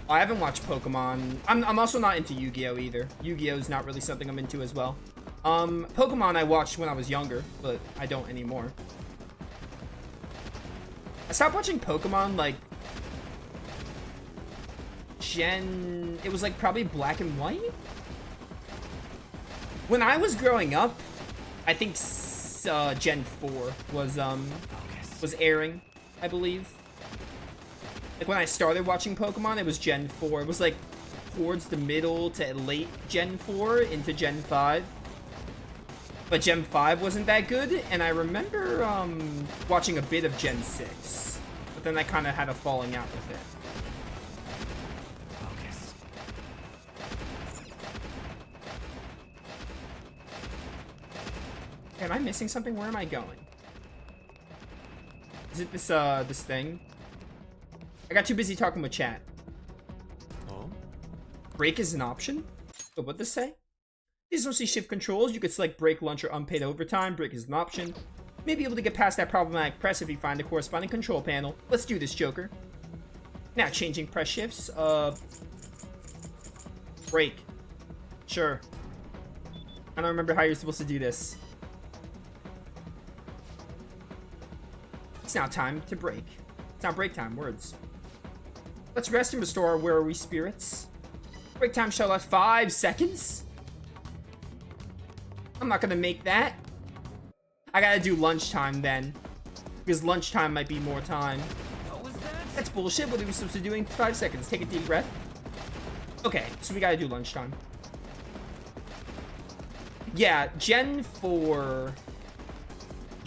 I haven't watched Pokemon. I'm also not into Yu-Gi-Oh either. Yu-Gi-Oh is not really something I'm into as well. Pokemon I watched when I was younger, but I don't anymore. I stopped watching Pokemon like it was like probably Black and White. When I was growing up, I think Gen 4 was airing, I believe. Like when I started watching Pokemon, it was Gen 4. It was like towards the middle to late Gen 4 into Gen 5. But Gen 5 wasn't that good, and I remember watching a bit of Gen 6. But then I kind of had a falling out with it. Am I missing something? Where am I going? Is it this thing? I got too busy talking with chat. Oh? Break is an option? But what'd this say? These mostly shift controls. You could select break, lunch, or unpaid overtime. Break is an option. You may be able to get past that problematic press if you find the corresponding control panel. Let's do this, Joker. Now, changing press shifts. Break. Sure. I don't remember how you're supposed to do this. It's now time to break. It's now break time, words. Let's rest and restore our weary spirits. Break time shall last 5 seconds. I'm not gonna make that. I gotta do lunchtime then. Because lunchtime might be more time. That's bullshit. What are we supposed to do in 5 seconds? Take a deep breath. Okay, so we gotta do lunchtime. Yeah, Gen 4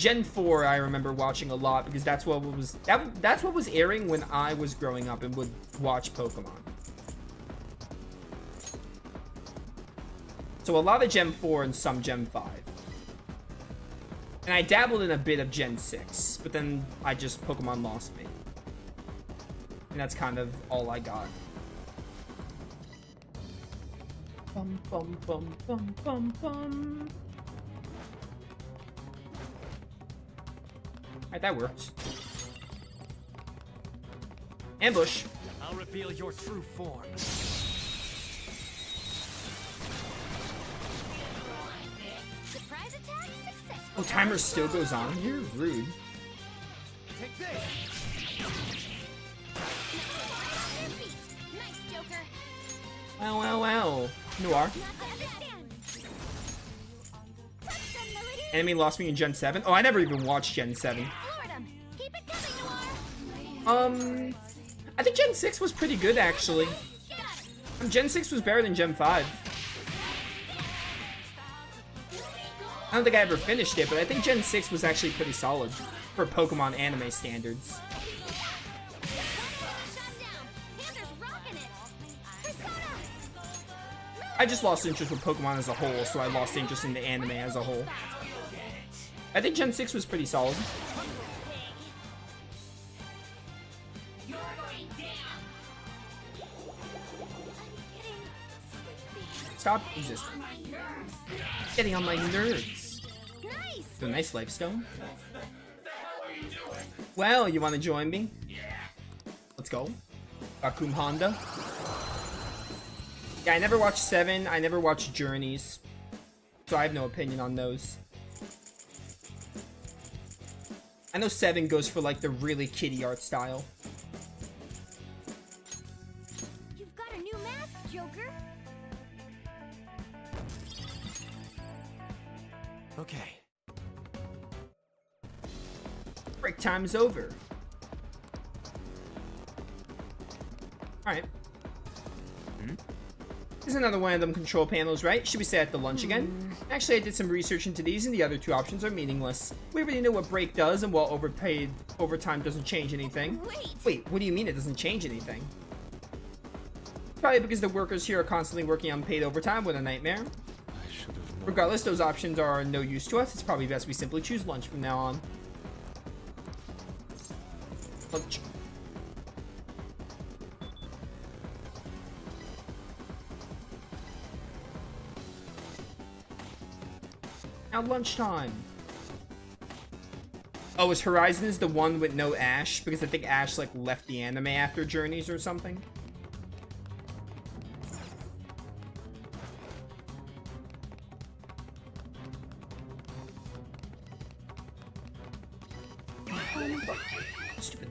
I remember watching a lot because that's what was airing when I was growing up and would watch Pokemon. So a lot of Gen 4 and some Gen 5. And I dabbled in a bit of Gen 6, but then Pokemon lost me. And that's kind of all I got. Bum bum bum bum bum bum. Alright, that worked. Ambush. I'll reveal your true form. Surprise attack successful. Oh, timer still goes on here? Rude. Take this. Nice, Joker. Wow, wow, wow. Noir. Enemy lost me in Gen 7. Oh, I never even watched Gen 7. Keep it coming, Noir. I think Gen 6 was pretty good, actually. Gen 6 was better than Gen 5. I don't think I ever finished it, but I think Gen 6 was actually pretty solid for Pokemon anime standards. I just lost interest with Pokemon as a whole, so I lost interest in the anime as a whole. I think Gen 6 was pretty solid. Stop existing. Getting on my nerves. So nice life stone. Well, you want to join me? Let's go. Gakum Honda. Yeah, I never watched 7. I never watched Journeys. So I have no opinion on those. I know 7 goes for like the really kiddie art style. You've got a new mask, Joker. Okay. Break time's over. Alright. There's another one of them control panels, right? Should we stay at the lunch again? Actually, I did some research into these, and the other 2 options are meaningless. We already know what break does, and while overtime doesn't change anything. Wait, what do you mean it doesn't change anything? Probably because the workers here are constantly working on paid overtime. What a nightmare. Regardless, those options are no use to us. It's probably best we simply choose lunch from now on. Lunch. Now lunchtime. Oh, is Horizons the one with no Ash? Because I think Ash like left the anime after Journeys or something.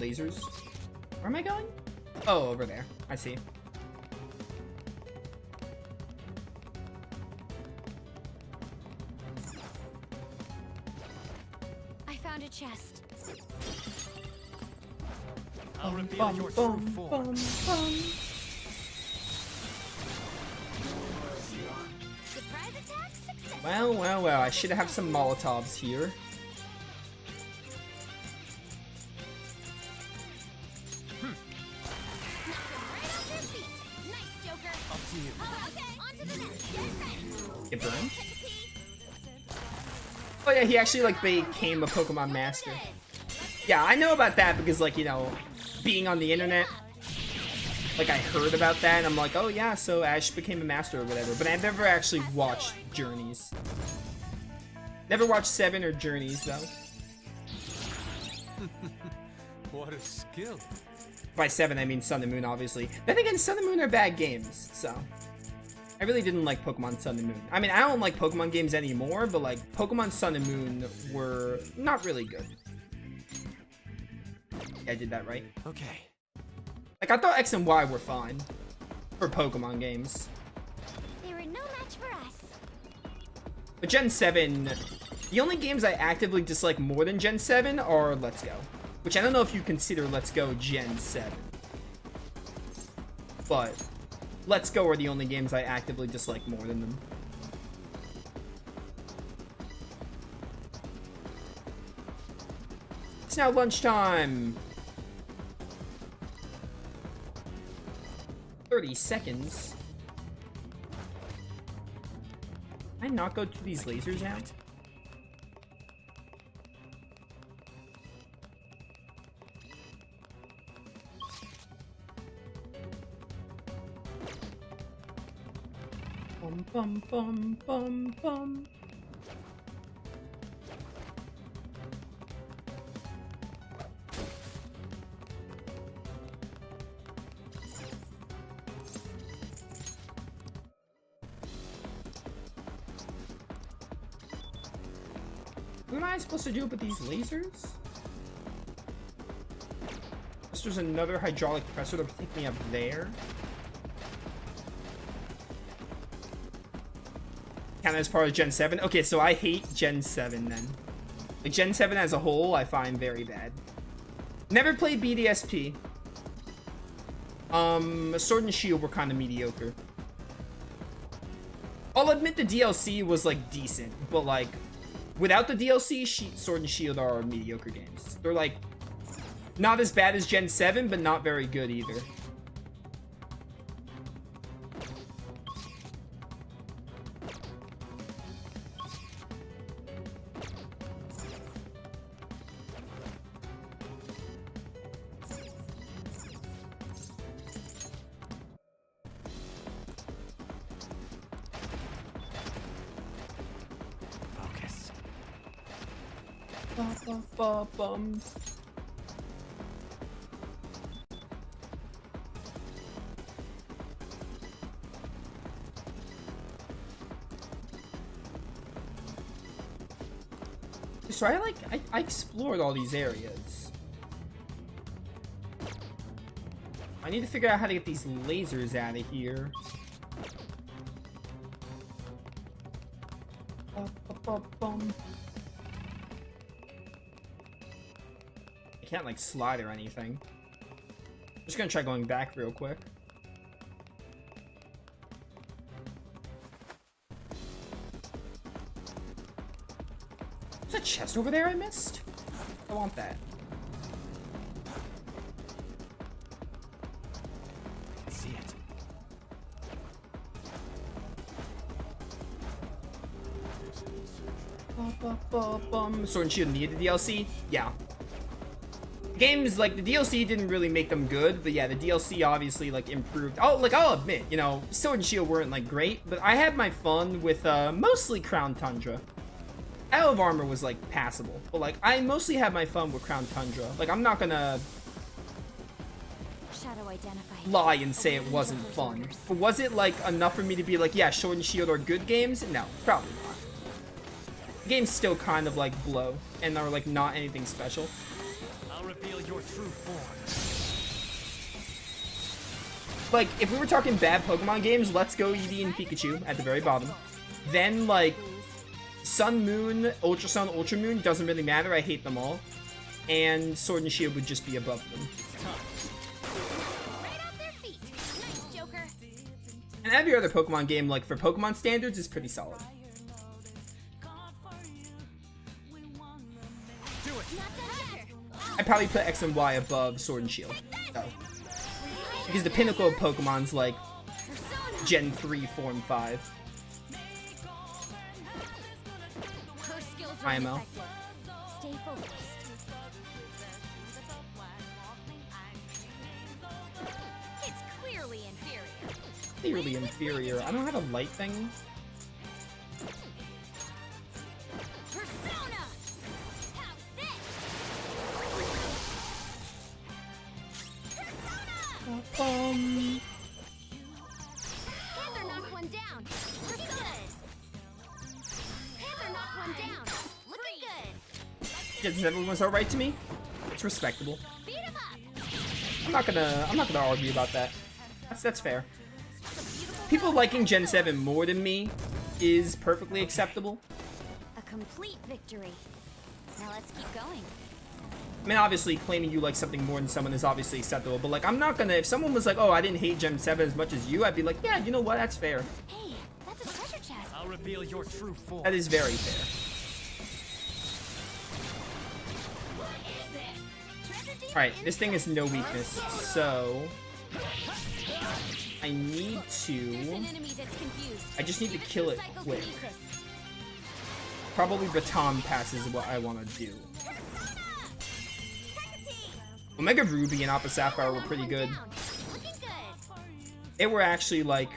lasers. Where am I going? Oh, over there. I see. I found a chest. I'll reveal your true form. Surprise attack success. Well, well, well. I should have some Molotovs here. Right off your feet. Nice, Joker. Up to you. Oh, okay. On to the next. Get ready. Get burned. Take a peek. Oh yeah, he actually like became a Pokemon master. Yeah, I know about that because like, you know, being on the internet, like I heard about that and I'm like, oh yeah, so Ash became a master or whatever. But I've never actually watched Journeys. Never watched 7 or Journeys though. What a skill. By 7 I mean Sun and Moon obviously. Then again, Sun and Moon are bad games, so I really didn't like Pokemon Sun and Moon. I mean, I don't like Pokemon games anymore, but like Pokemon Sun and Moon were not really good. Yeah, I did that right. Okay. Like, I thought X and Y were fine for Pokemon games. They were no match for us. But Gen 7, the only games I actively dislike more than Gen 7 are Let's Go. Which I don't know if you consider Let's Go Gen 7. But Let's Go are the only games I actively dislike more than them. It's now lunchtime. 30 seconds. Can I not go through these lasers now? Bum bum bum bum bum. What am I supposed to do with these lasers? There's another hydraulic presser to take me up there. Count as part of Gen 7? Okay, so I hate Gen 7 then. Like, Gen 7 as a whole, I find very bad. Never played BDSP. Sword and Shield were kind of mediocre. I'll admit the DLC was, like, decent, but, like, without the DLC, Sword and Shield are mediocre games. They're, like, not as bad as Gen 7, but not very good either. Bum. So I explored all these areas. I need to figure out how to get these lasers out of here. Bum. I can't like slide or anything. I'm just gonna try going back real quick. There's a chest over there I missed? I want that. See it. Sword and Shield needed the DLC? Yeah. Games, like, the DLC didn't really make them good, but yeah, the DLC obviously, like, improved. Oh, like, I'll admit, you know, Sword and Shield weren't, like, great, but I had my fun with, mostly Crown Tundra. Isle of Armor was, like, passable, but, like, I mostly had my fun with Crown Tundra. Like, I'm not gonna Shadow identified. lie and say it wasn't fun. But was it, like, enough for me to be like, yeah, Sword and Shield are good games? No, probably not. The games still kind of, like, blow, and are, like, not anything special. I'll reveal your true form. Like, if we were talking bad Pokemon games, Let's Go Eevee and Pikachu at the very bottom. Then, like, Sun, Moon, Ultra Sun, Ultra Moon, doesn't really matter. I hate them all. And Sword and Shield would just be above them. Right off their feet. Nice, Joker. And every other Pokemon game, like, for Pokemon standards, is pretty solid. Do it. Not done yet. I'd probably put X and Y above Sword and Shield. So. Because the pinnacle of Pokemon's, like, Persona. Gen 3, 4, and 5. Her skills are IMO. ineffective. Stay focused. It's clearly inferior. Clearly inferior. I don't have a light thing. Persona. How's this? Persona. Panther knocked one down. Persona. Panther knocked one down. Looking good. Yes, everyone's alright to me. It's respectable. Beat him up. I'm not gonna argue about that. That's fair. People liking Gen 7 more than me is perfectly acceptable. A complete victory. Now let's keep going. I mean, obviously, claiming you like something more than someone is obviously acceptable, but, like, I'm not gonna... If someone was like, oh, I didn't hate Gen 7 as much as you, I'd be like, yeah, you know what? That's fair. Hey, that's a treasure chest. I'll reveal your true form. That is very fair. Alright, this thing has no weakness, so... I need There's to... an enemy that's confused. I just need to kill it quick. Psychokinesis. Probably Baton Pass is what I want to do. Omega Ruby and Aqua Sapphire were pretty good. Looking good. They were actually, like...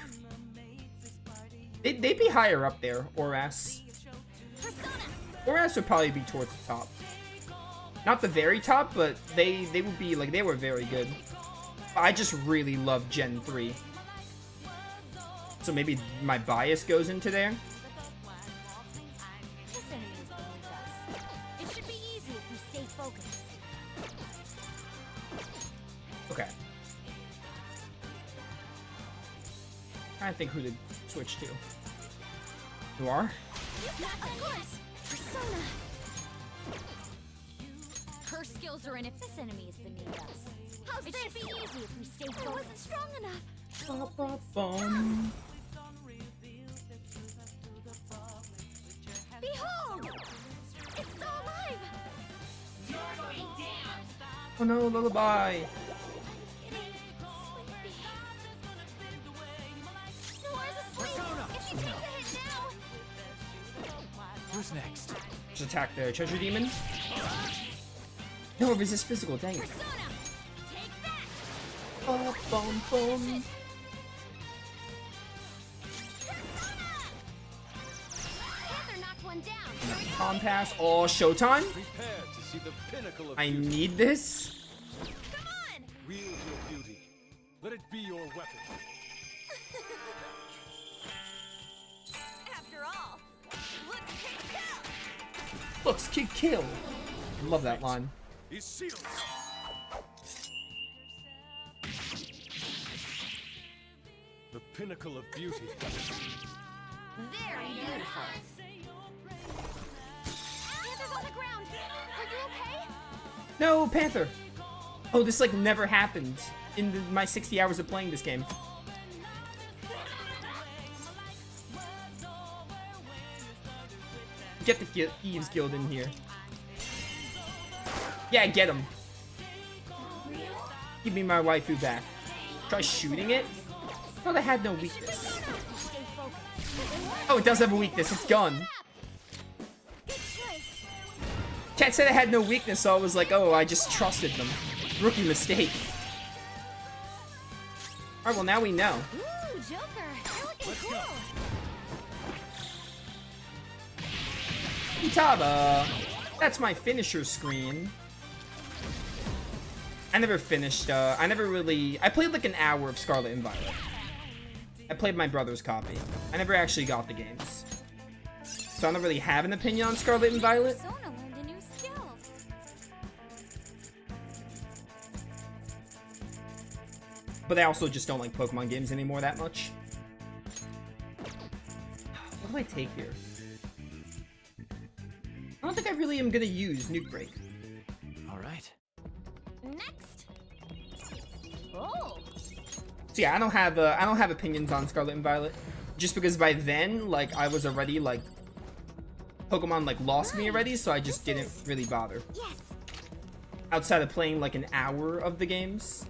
They'd be higher up there, Oras. Persona. Oras would probably be towards the top. Not the very top, but they would be, like, they were very good. I just really love Gen 3. So maybe my bias goes into there. This enemy is beneath us. It should be easy if we stay focused. Okay. I think who to switch to. You are? Of course. Persona. Her skills are in if this enemy is beneath us. How's it should be easy if we stay focused. I wasn't strong enough. Ba-ba-bum. Behold! It's still alive! Oh no, lullaby. Nora's asleep! If she takes a hit now... Who's next? Just attack the treasure demon. No, resist physical, dang it. Persona! Take that! Ba-bum-bum. Panther knocked one down. Compass. Oh, showtime? Prepare to see the pinnacle of I beauty. need this. Come on! Wield your beauty. Let it be your weapon. After all, let's take kill! Looks, kick, kill. Love that line. He's sealed. The pinnacle of beauty. Very beautiful. Panther's on the ground. Are you okay? No, Panther. Oh, this like never happened in my 60 hours of playing this game. Get the Eve's Guild in here. Yeah, get him. Give me my waifu back. Try shooting it? No, that had no weakness. Stay focused. Oh, it does have a weakness. It's gone. Good choice. Chat said it had no weakness, so I was like, oh, I just trusted them. Rookie mistake. Alright, well, now we know. Ooh, Joker. You're looking cool. Futaba! That's my finisher screen. I never finished, I played like an hour of Scarlet and Violet. I played my brother's copy. I never actually got the games. So I don't really have an opinion on Scarlet and Violet. Persona learned a new skill. But I also just don't like Pokemon games anymore that much. What do I take here? I don't think I really am gonna use Nuke Break. All right. Next. Oh. So yeah, I don't have opinions on Scarlet and Violet, just because by then, like, I was already like, Pokemon like lost me already, so I just didn't really bother. Yes. Outside of playing like an hour of the games.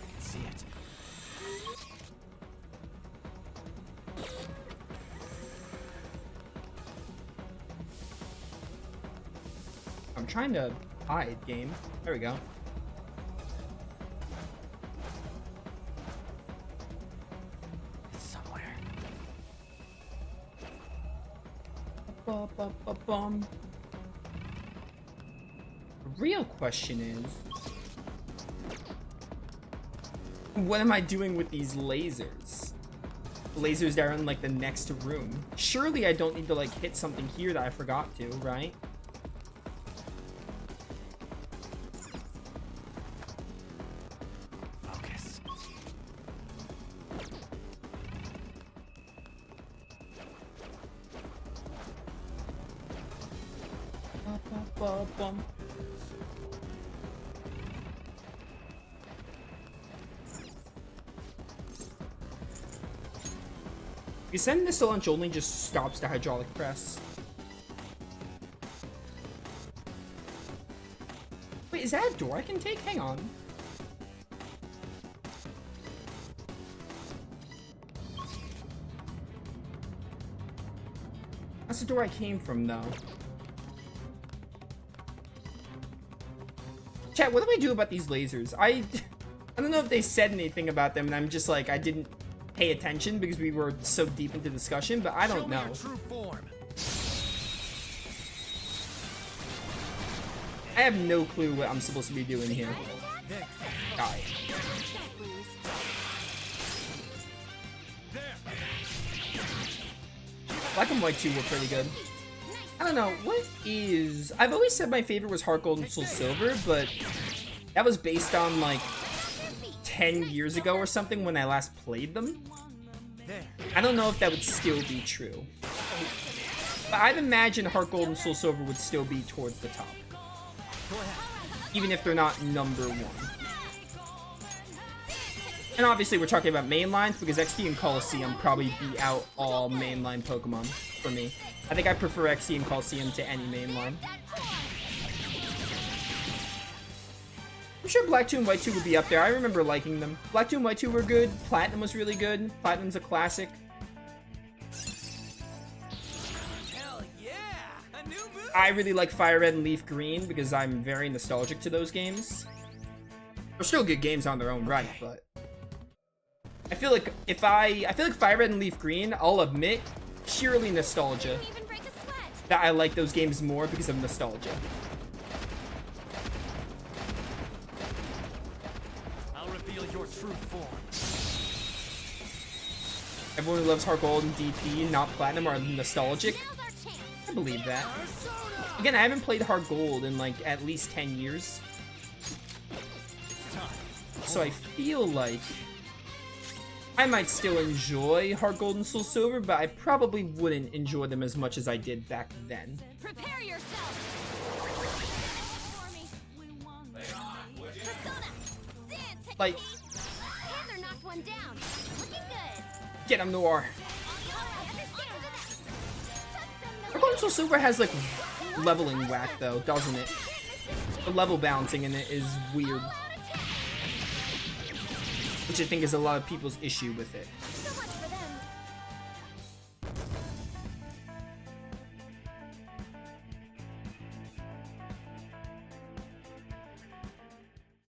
I can see it. I'm trying to hide, game. There we go. It's somewhere. Ba-ba-ba-bum. The real question is, what am I doing with these lasers? Lasers that are in like the next room. Surely I don't need to like hit something here that I forgot to, right? Focus. Ba-ba-ba-bum. You send this to lunch only just stops the hydraulic press. Wait, is that a door I can take? Hang on. That's the door I came from, though. Chat, what do I do about these lasers? I don't know if they said anything about them, and I'm just like, I didn't pay attention because we were so deep into discussion, but I don't know. Show me your true form. I have no clue what I'm supposed to be doing here. There. Die. Black and White 2 were pretty good. I don't know, what is... I've always said my favorite was Heart Gold and Soul Silver, but that was based on like 10 years ago or something when I last played them. There. I don't know if that would still be true. But I'd imagine Heart Gold and Soul Silver would still be towards the top. Go ahead. Even if they're not number one. And obviously we're talking about mainlines because XD and Coliseum probably beat out all mainline Pokemon for me. I think I prefer XD and Coliseum to any mainline. I'm sure Black 2 and White 2 would be up there. I remember liking them. Black 2 and White 2 were good. Platinum was really good. Platinum's a classic. Hell yeah! A new move. I really like Fire Red and Leaf Green because I'm very nostalgic to those games. They're still good games on their own right, but I feel like I feel like Fire Red and Leaf Green, I'll admit, purely nostalgia, Can't even break a sweat. that I like those games more because of nostalgia. I'll reveal your true form. Everyone who loves Heart Gold and DP, not Platinum, are nostalgic. Now's our chance. I believe that. Again, I haven't played Heart Gold in like at least 10 years. So I feel like I might still enjoy Heart Gold and Soul Silver, but I probably wouldn't enjoy them as much as I did back then. Prepare yourself. For me. Persona. Dance. Like, Panther knocked one down. Looking good. get him, Noir. Heart Gold and Soul Silver has like leveling whack though, doesn't it? The level balancing in it is weird, which I think is a lot of people's issue with it.